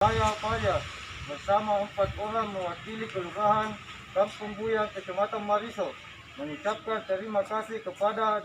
Saya bersama 4 orang mewakili Kelurahan Kampung Buya, Kecamatan Mariso, mengucapkan terima kasih kepada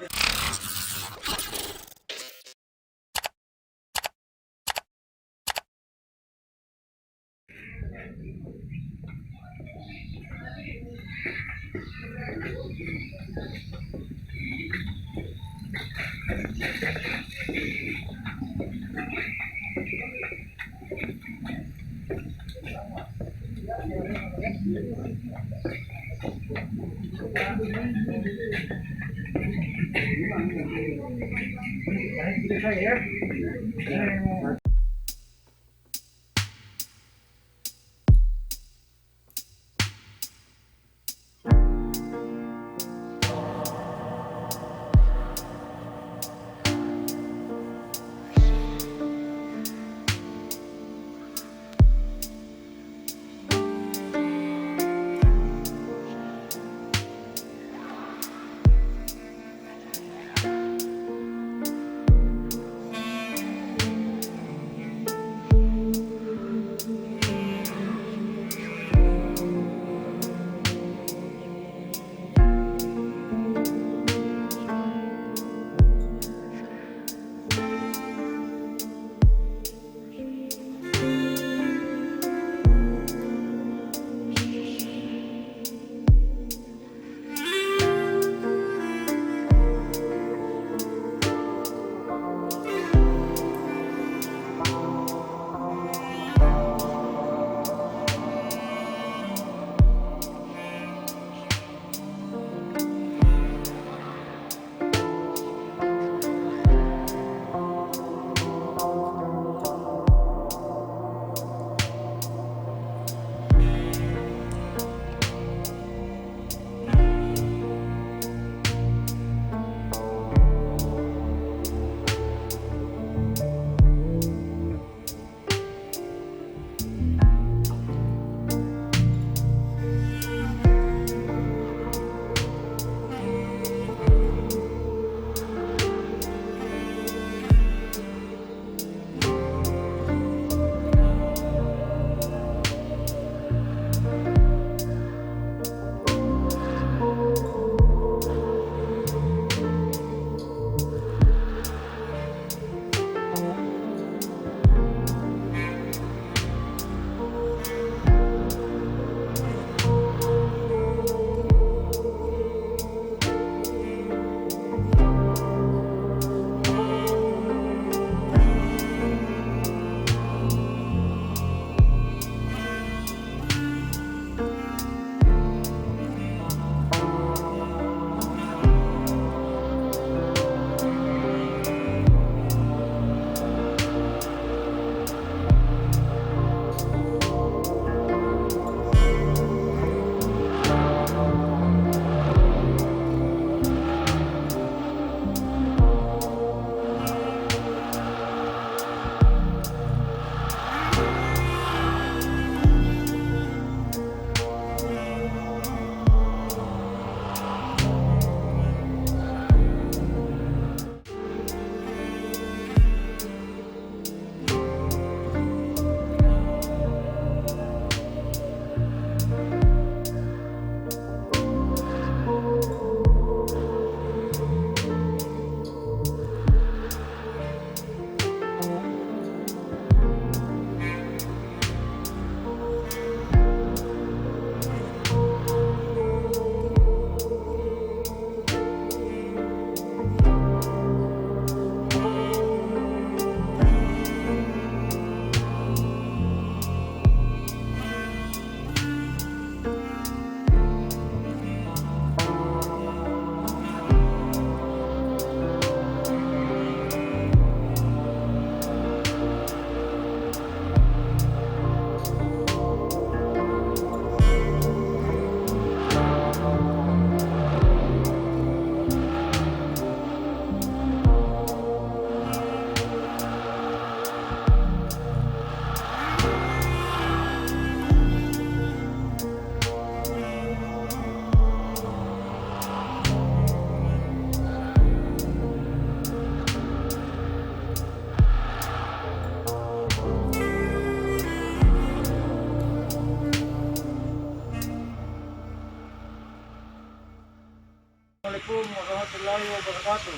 warahmatullahi wabarakatuh.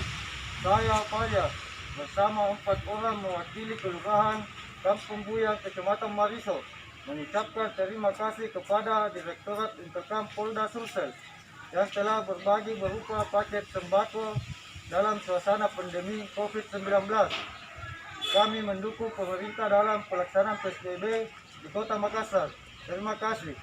Saya Fajar bersama 4 orang mewakili kelurahan Kampung Buyan, Kecamatan Mariso, mengucapkan terima kasih kepada Direktorat Intelkam Polda Sulsel yang telah berbagi berupa paket sembako dalam suasana pandemi COVID-19. Kami mendukung pemerintah dalam pelaksanaan PSBB di Kota Makassar. Terima kasih.